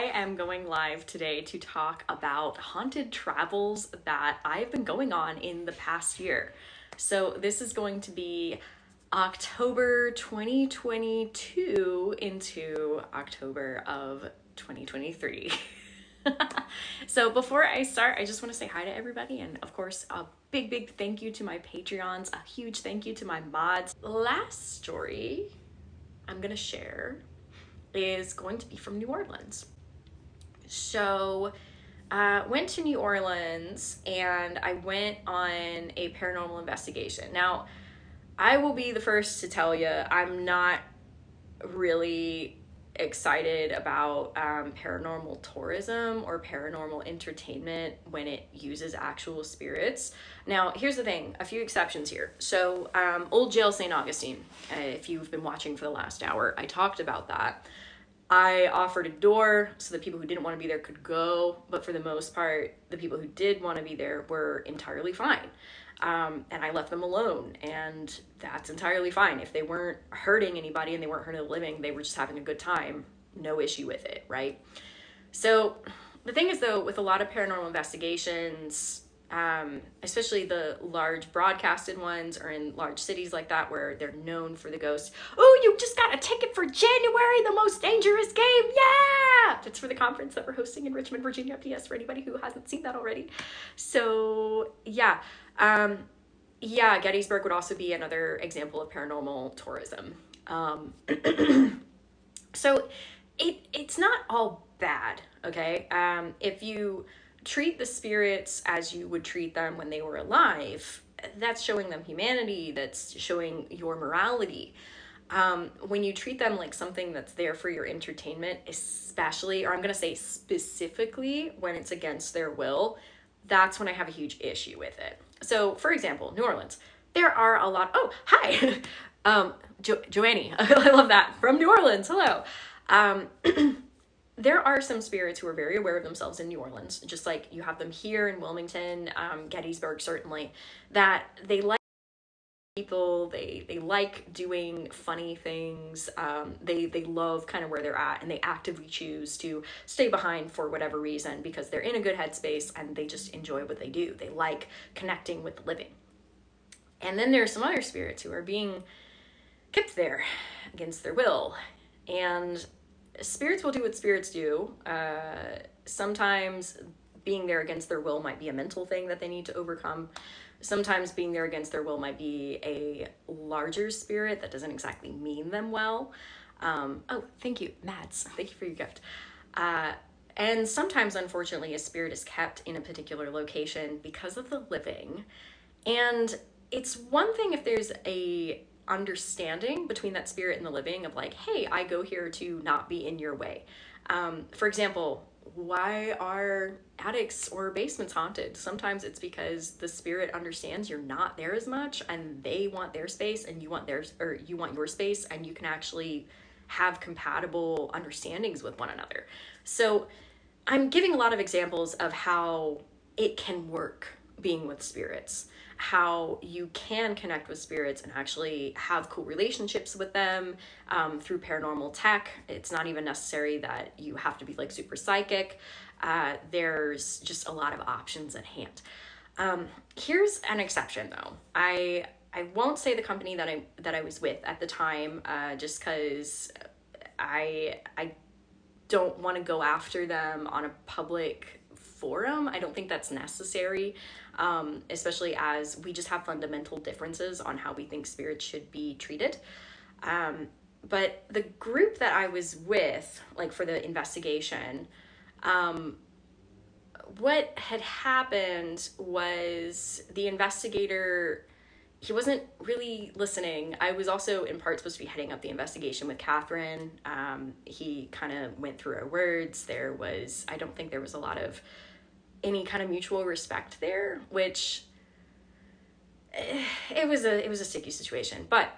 am going live today to talk about haunted travels that I've been going on in the past year. So this is going to be October 2022 into October of 2023. So before I start, I just want to say hi to everybody, and of course a big thank you to my Patreons, a huge thank you to my mods. Last story I'm gonna share is going to be from New Orleans. So went to New Orleans and I went on a paranormal investigation. Now, I will be the first to tell you I'm not really excited about paranormal tourism or paranormal entertainment when it uses actual spirits. Now, here's the thing, a few exceptions here. So Old Jail St. Augustine, if you've been watching for the last hour, I talked about that. I offered a door so the people who didn't want to be there could go, but for the most part, the people who did want to be there were entirely fine. And I left them alone, and that's entirely fine. If they weren't hurting anybody and they weren't hurting the living, they were just having a good time, no issue with it, right? So the thing is, though, with a lot of paranormal investigations, especially the large broadcasted ones or in large cities like that where they're known for the ghosts. Oh, you just got a ticket for January, the most dangerous game. Yeah! It's for the conference that we're hosting in Richmond, Virginia, PS, for anybody who hasn't seen that already. So yeah. Gettysburg would also be another example of paranormal tourism. So it's not all bad, okay? If you treat the spirits as you would treat them when they were alive, that's showing them humanity, that's showing your morality. When you treat them like something that's there for your entertainment, especially, or I'm going to say specifically, when it's against their will, that's when I have a huge issue with it. So, for example, New Orleans, there are a lot, oh, hi, Joannie, I love that, from New Orleans, hello. There are some spirits who are very aware of themselves in New Orleans, just like you have them here in Wilmington, Gettysburg certainly, that they like people, they like doing funny things, they love kind of where they're at, and they actively choose to stay behind for whatever reason because they're in a good headspace and they just enjoy what they do. They like connecting with the living. And then there are some other spirits who are being kept there against their will, and spirits will do what spirits do. Sometimes being there against their will might be a mental thing that they need to overcome. Sometimes being there against their will might be a larger spirit that doesn't exactly mean them well. Oh, thank you, Mads. Thank you for your gift. And sometimes, unfortunately, a spirit is kept in a particular location because of the living. And it's one thing if there's a understanding between that spirit and the living of like, hey, I go here to not be in your way. For example, why are attics or basements haunted? Sometimes it's because the spirit understands you're not there as much and they want their space and you want theirs, or you want your space, and you can actually have compatible understandings with one another. So I'm giving a lot of examples of how it can work being with spirits, how you can connect with spirits and actually have cool relationships with them through paranormal tech. It's not even necessary that you have to be like super psychic. There's just a lot of options at hand. Here's an exception though. I won't say the company that I was with at the time, just because I don't want to go after them on a public forum. I don't think that's necessary, especially as we just have fundamental differences on how we think spirits should be treated. But the group that I was with, like for the investigation, what had happened was the investigator, he wasn't really listening. I was also in part supposed to be heading up the investigation with Catherine. He kind of went through our words. I don't think there was a lot of any kind of mutual respect there, which it was a sticky situation. But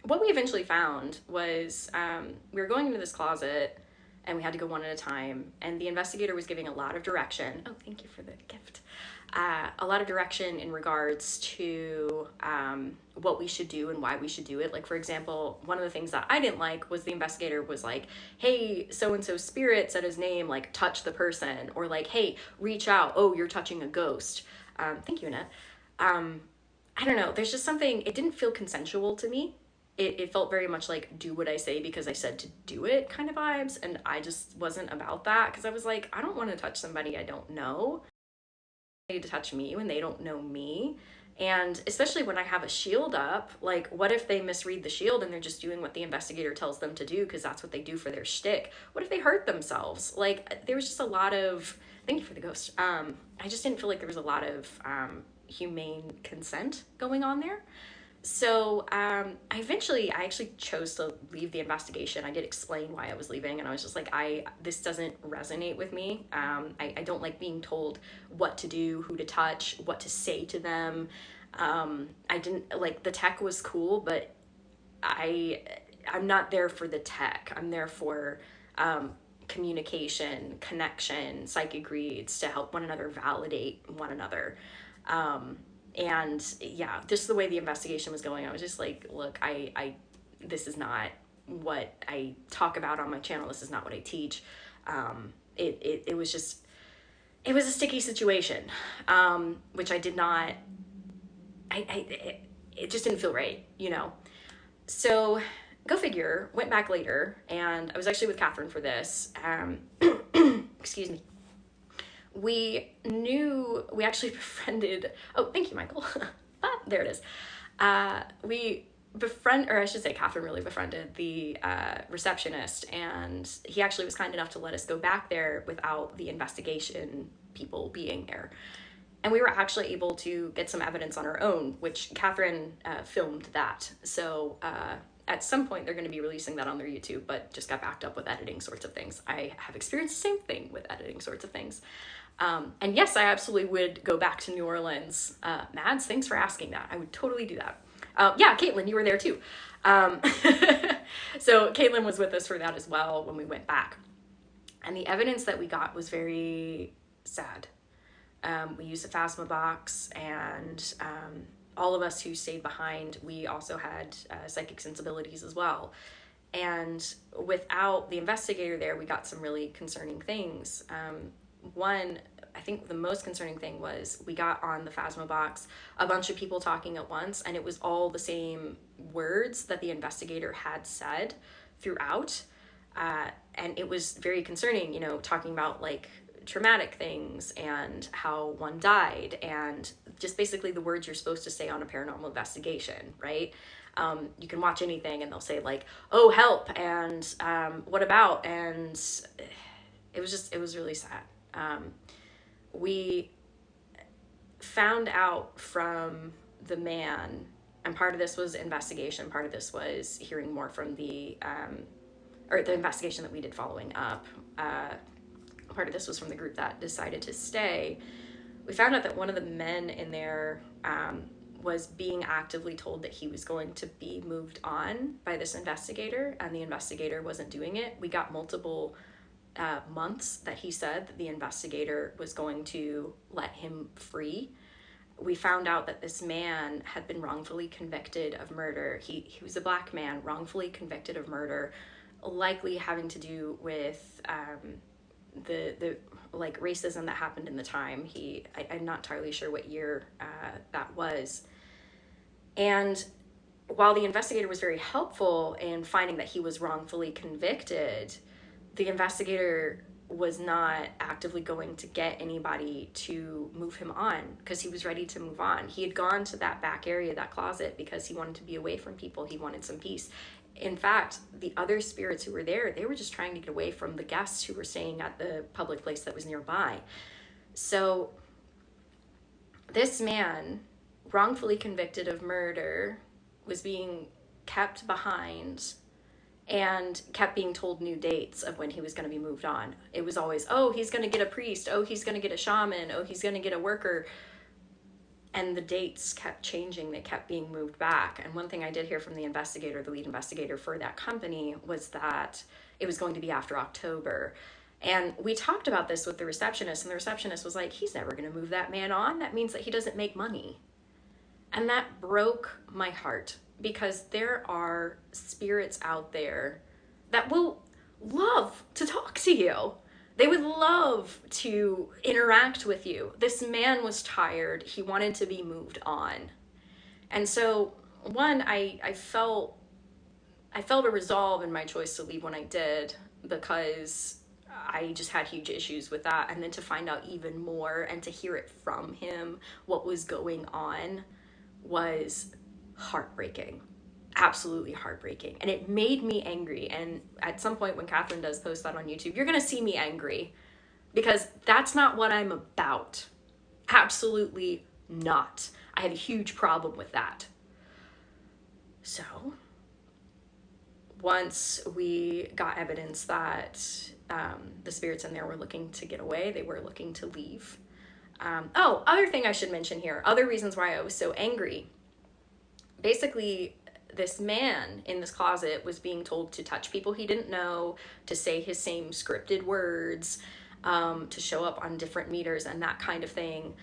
what we eventually found was we were going into this closet and we had to go one at a time. And the investigator was giving a lot of direction. Oh, thank you for the gift. A lot of direction in regards to what we should do and why we should do it. Like, for example, one of the things that I didn't like was the investigator was like, hey, so-and-so spirit said his name, like, touch the person. Or like, hey, reach out. Oh, you're touching a ghost. Thank you, Annette. I don't know. There's just something, it didn't feel consensual to me. It felt very much like do what I say because I said to do it kind of vibes. And I just wasn't about that because I was like, I don't want to touch somebody I don't know. To touch me when they don't know me. And especially when I have a shield up, like, what if they misread the shield and they're just doing what the investigator tells them to do because that's what they do for their shtick? What if they hurt themselves? Like, there was just a lot of, thank you for the ghost. I just didn't feel like there was a lot of humane consent going on there. So I actually chose to leave the investigation. I did explain why I was leaving, and I was just like, this doesn't resonate with me. I don't like being told what to do, who to touch, what to say to them. I didn't like, the tech was cool, but I'm not there for the tech. I'm there for communication, connection, psychic reads to help one another validate one another. And yeah, just the way the investigation was going, I was just like, look, this is not what I talk about on my channel. This is not what I teach. It was just, it was a sticky situation, which I did not, it just didn't feel right, you know? So go figure, went back later, and I was actually with Catherine for this. Excuse me. We actually befriended, oh, thank you, Michael. There it is. Catherine really befriended the receptionist, and he actually was kind enough to let us go back there without the investigation people being there. And we were actually able to get some evidence on our own, which Catherine filmed that. So at some point they're going to be releasing that on their YouTube, but just got backed up with editing sorts of things. I have experienced the same thing with editing sorts of things. And yes, I absolutely would go back to New Orleans. Mads, thanks for asking that. I would totally do that. Yeah, Caitlin, you were there too. So Caitlin was with us for that as well when we went back. And the evidence that we got was very sad. We used a phasma box, and all of us who stayed behind, we also had psychic sensibilities as well. And without the investigator there, we got some really concerning things. One, I think the most concerning thing was we got on the phasma box a bunch of people talking at once, and it was all the same words that the investigator had said throughout. And it was very concerning, you know, talking about like traumatic things and how one died and just basically the words you're supposed to say on a paranormal investigation, right? You can watch anything and they'll say like, oh, help, and what about? And it was really sad. We found out from the man, and part of this was investigation, part of this was hearing more from the investigation that we did following up. Part of this was from the group that decided to stay. We found out that one of the men in there was being actively told that he was going to be moved on by this investigator, and the investigator wasn't doing it. We got multiple months that he said that the investigator was going to let him free. We found out that this man had been wrongfully convicted of murder. He was a black man, wrongfully convicted of murder, likely having to do with the like racism that happened in the time. I'm not entirely sure what year that was. And while the investigator was very helpful in finding that he was wrongfully convicted, the investigator was not actively going to get anybody to move him on because he was ready to move on. He had gone to that back area, that closet, because he wanted to be away from people. He wanted some peace. In fact, the other spirits who were there, they were just trying to get away from the guests who were staying at the public place that was nearby. So this man, wrongfully convicted of murder, was being kept behind and kept being told new dates of when he was going to be moved on. It was always, oh, he's going to get a priest. Oh, he's going to get a shaman. Oh, he's going to get a worker. And the dates kept changing. They kept being moved back. And one thing I did hear from the investigator, the lead investigator for that company, was that it was going to be after October. And we talked about this with the receptionist, and the receptionist was like, he's never going to move that man on. That means that he doesn't make money. And that broke my heart, because there are spirits out there that will love to talk to you. They would love to interact with you. This man was tired. He wanted to be moved on. And so, one, I felt a resolve in my choice to leave when I did, because I just had huge issues with that. And then to find out even more and to hear it from him, what was going on, was heartbreaking. Absolutely heartbreaking. And it made me angry. And at some point when Catherine does post that on YouTube, you're going to see me angry, because that's not what I'm about. Absolutely not. I have a huge problem with that. So once we got evidence that the spirits in there were looking to get away, they were looking to leave. Other thing I should mention here, other reasons why I was so angry. Basically, this man in this closet was being told to touch people he didn't know, to say his same scripted words, to show up on different meters and that kind of thing.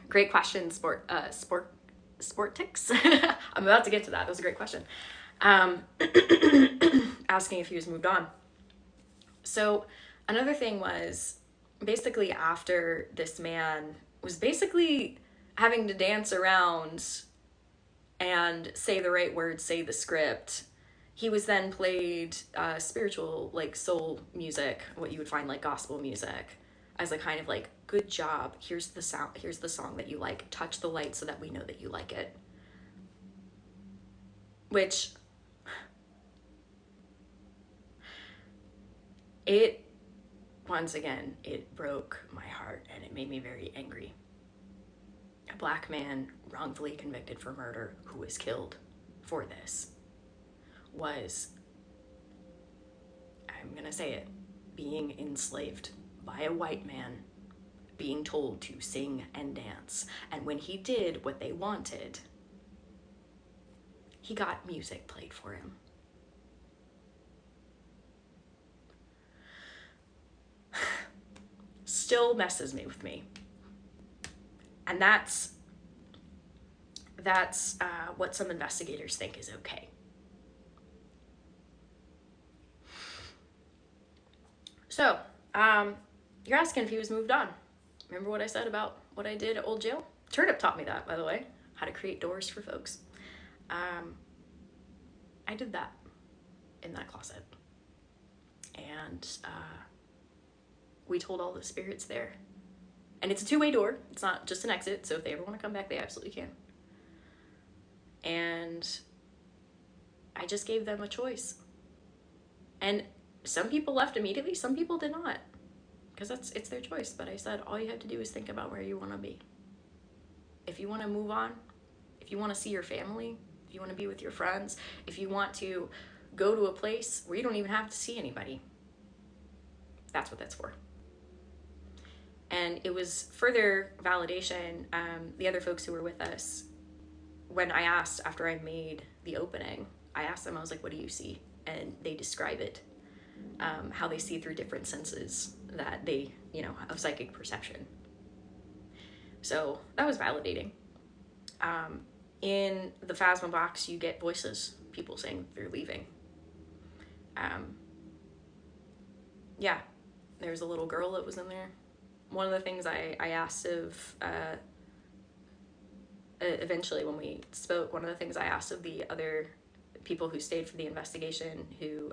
Great question, Sportix. I'm about to get to that. That was a great question. Asking if he was moved on. So another thing was, basically after this man was basically having to dance around and say the right words, say the script, he was then played spiritual, like soul music, what you would find like gospel music, as a kind of like, good job, here's the sound, here's the song that you like, touch the light so that we know that you like it. Which, once again, it broke my heart, and it made me very angry. A Black man wrongfully convicted for murder, who was killed for this, was, I'm gonna say it, being enslaved by a white man, being told to sing and dance. And when he did what they wanted, he got music played for him. Still messes with me. And that's what some investigators think is okay. So, you're asking if he was moved on. Remember what I said about what I did at Old Jail? Turnip taught me that, by the way, how to create doors for folks. I did that in that closet. And we told all the spirits there. And it's a two-way door. It's not just an exit. So if they ever want to come back, they absolutely can. And I just gave them a choice. And some people left immediately. Some people did not. Because it's their choice. But I said, all you have to do is think about where you want to be. If you want to move on, if you want to see your family, if you want to be with your friends, if you want to go to a place where you don't even have to see anybody, that's what that's for. And it was further validation. The other folks who were with us, when I asked after I made the opening, I asked them, I was like, what do you see? And they describe it, how they see through different senses that they, of psychic perception. So that was validating. In the Phasma box, you get voices, people saying they're leaving. Yeah, there's a little girl that was in there. One of the things I asked of, eventually when we spoke, one of the things I asked of the other people who stayed for the investigation, who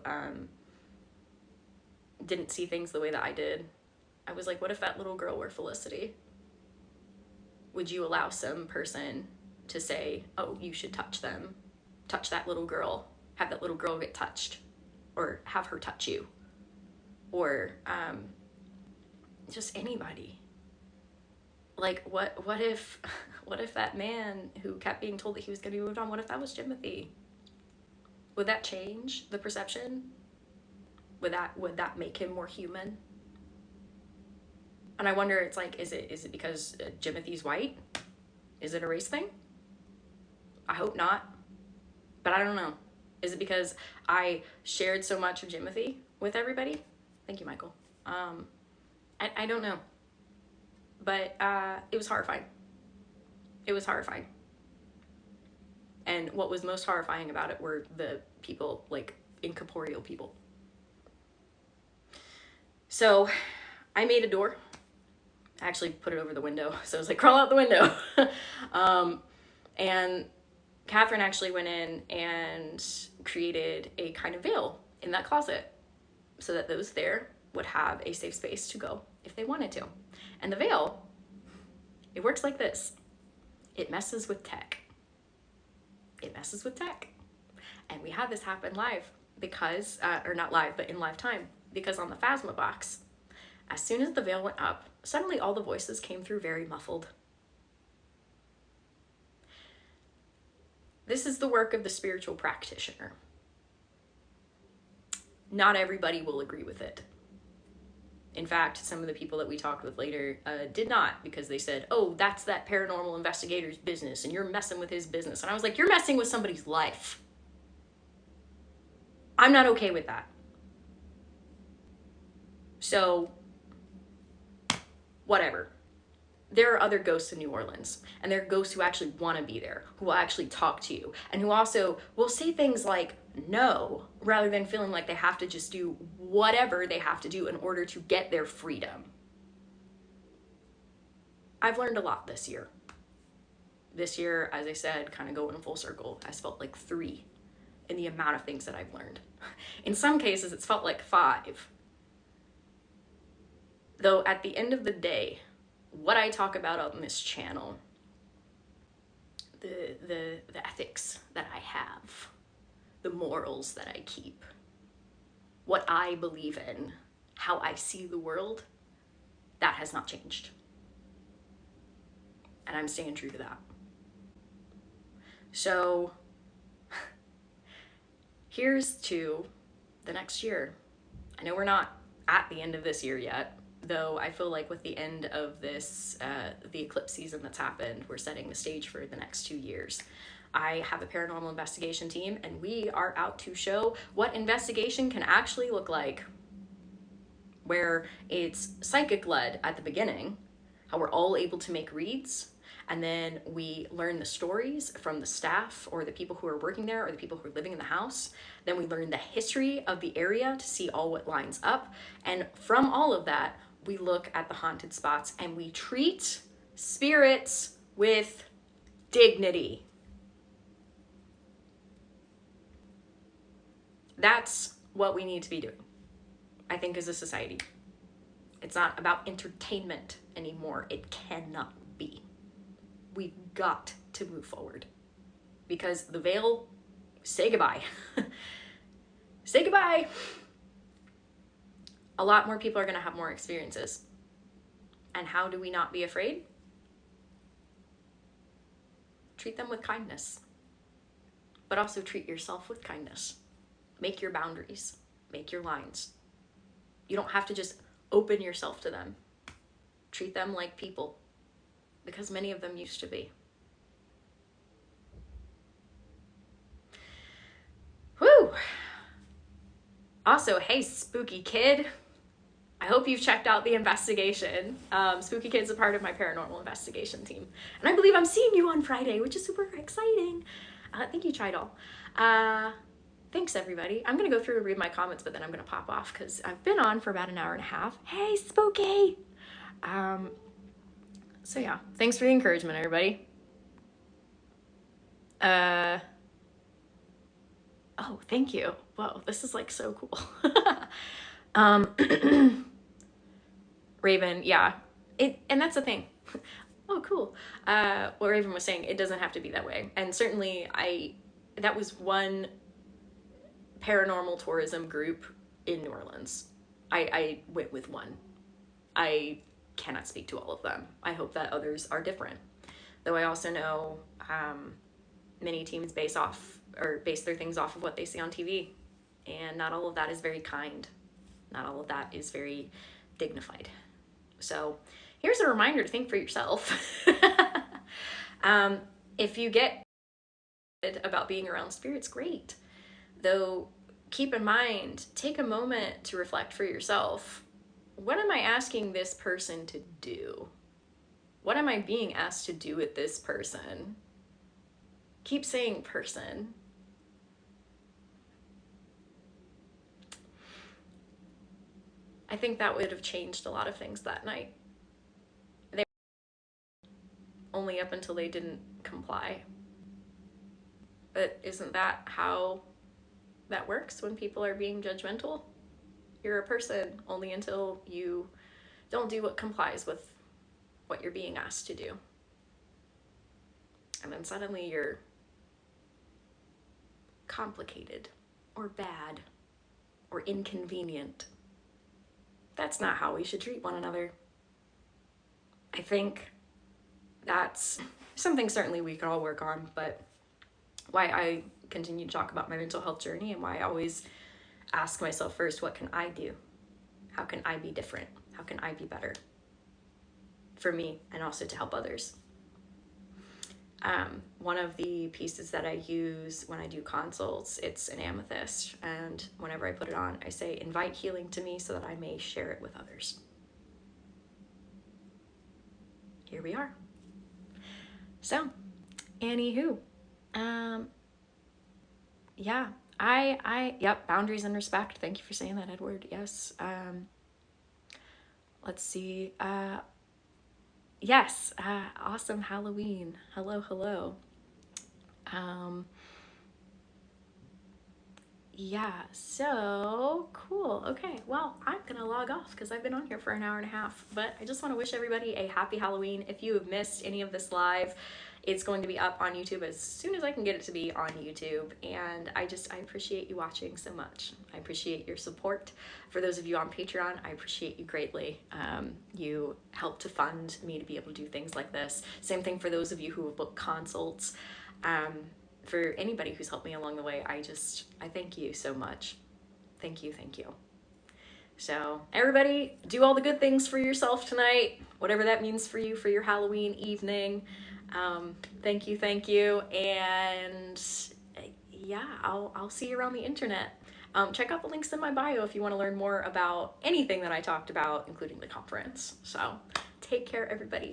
didn't see things the way that I did, I was like, what if that little girl were Felicity? Would you allow some person to say, oh, you should touch them, touch that little girl, have that little girl get touched, or have her touch you, or just anybody? Like, what if that man who kept being told that he was going to be moved on, what if that was Jimothy? Would that change the perception? Would that make him more human? And I wonder, it's like, is it because Jimothy's white? Is it a race thing? I hope not, but I don't know. Is it because I shared so much of Jimothy with everybody? Thank you, Michael. I don't know. But it was horrifying. It was horrifying. And what was most horrifying about it were the people, like incorporeal people. So I made a door. I actually put it over the window. So I was like, crawl out the window. And Catherine actually went in and created a kind of veil in that closet so that those there would have a safe space to go if they wanted to. And the veil, it works like this. It messes with tech. It messes with tech. And we had this happen live because, or not live, but in live time, because on the Phasma box, as soon as the veil went up, suddenly all the voices came through very muffled. This is the work of the spiritual practitioner. Not everybody will agree with it. In fact, some of the people that we talked with later did not, because they said, oh, that's that paranormal investigator's business and you're messing with his business. And I was like, you're messing with somebody's life. I'm not okay with that. So, whatever. There are other ghosts in New Orleans, and there are ghosts who actually want to be there, who will actually talk to you, and who also will say things like no, rather than feeling like they have to just do whatever they have to do in order to get their freedom. I've learned a lot this year. This year, as I said, kind of going full circle, has felt like 3 in the amount of things that I've learned. In some cases, it's felt like 5. Though at the end of the day, what I talk about on this channel, the ethics that I have, the morals that I keep, what I believe in, how I see the world, that has not changed. And I'm staying true to that. So here's to the next year. I know we're not at the end of this year yet, though I feel like with the end of this, the eclipse season that's happened, we're setting the stage for the next 2 years. I have a paranormal investigation team, and we are out to show what investigation can actually look like, where it's psychic-led at the beginning, how we're all able to make reads, and then we learn the stories from the staff or the people who are working there or the people who are living in the house. Then we learn the history of the area to see all what lines up. And from all of that, we look at the haunted spots and we treat spirits with dignity. That's what we need to be doing, I think, as a society. It's not about entertainment anymore. It cannot be. We've got to move forward because the veil, say goodbye. Say goodbye. A lot more people are going to have more experiences. And how do we not be afraid? Treat them with kindness, but also treat yourself with kindness. Make your boundaries, make your lines. You don't have to just open yourself to them. Treat them like people, because many of them used to be. Whew. Also, hey, spooky kid. I hope you've checked out the investigation. Spooky Kid's a part of my paranormal investigation team. And I believe I'm seeing you on Friday, which is super exciting. Thank you, Chidal. Thanks, everybody. I'm going to go through and read my comments, but then I'm going to pop off because I've been on for about an hour and a half. Hey, Spooky! So yeah, thanks for the encouragement, everybody. Oh, thank you. Whoa, this is like so cool. Raven, yeah. And that's the thing. Oh, cool. What Raven was saying, it doesn't have to be that way. And certainly that was one paranormal tourism group in New Orleans. I went with one. I cannot speak to all of them. I hope that others are different. Though I also know many teams base their things off of what they see on TV. And not all of that is very kind. Not all of that is very dignified. So here's a reminder to think for yourself. If you get about being around spirits, great. Though, keep in mind, take a moment to reflect for yourself. What am I asking this person to do? What am I being asked to do with this person? Keep saying person. I think that would have changed a lot of things that night. They only up until they didn't comply. But isn't that how that works when people are being judgmental? You're a person only until you don't do what complies with what you're being asked to do. And then suddenly you're complicated or bad or inconvenient. That's not how we should treat one another. I think that's something certainly we could all work on, but why I continue to talk about my mental health journey and why I always ask myself first, what can I do? How can I be different? How can I be better for me and also to help others? One of the pieces that I use when I do consults, it's an amethyst. And whenever I put it on, I say, invite healing to me so that I may share it with others. Here we are. So, anywho, yeah, yep, boundaries and respect. Thank you for saying that, Edward. Yes. Let's see. Yes. Awesome Halloween. Hello. Yeah, so cool. Okay, well, I'm gonna log off because I've been on here for an hour and a half, but I just want to wish everybody a happy Halloween. If you have missed any of this live, it's going to be up on YouTube as soon as I can get it to be on YouTube. And I appreciate you watching so much. I appreciate your support. For those of you on Patreon, I appreciate you greatly. You help to fund me to be able to do things like this. Same thing for those of you who have booked consults. For anybody who's helped me along the way, I thank you so much. Thank you. So everybody, do all the good things for yourself tonight, whatever that means for you for your Halloween evening. Thank you. And yeah, I'll see you around the internet. Check out the links in my bio if you want to learn more about anything that I talked about, including the conference. So take care, everybody.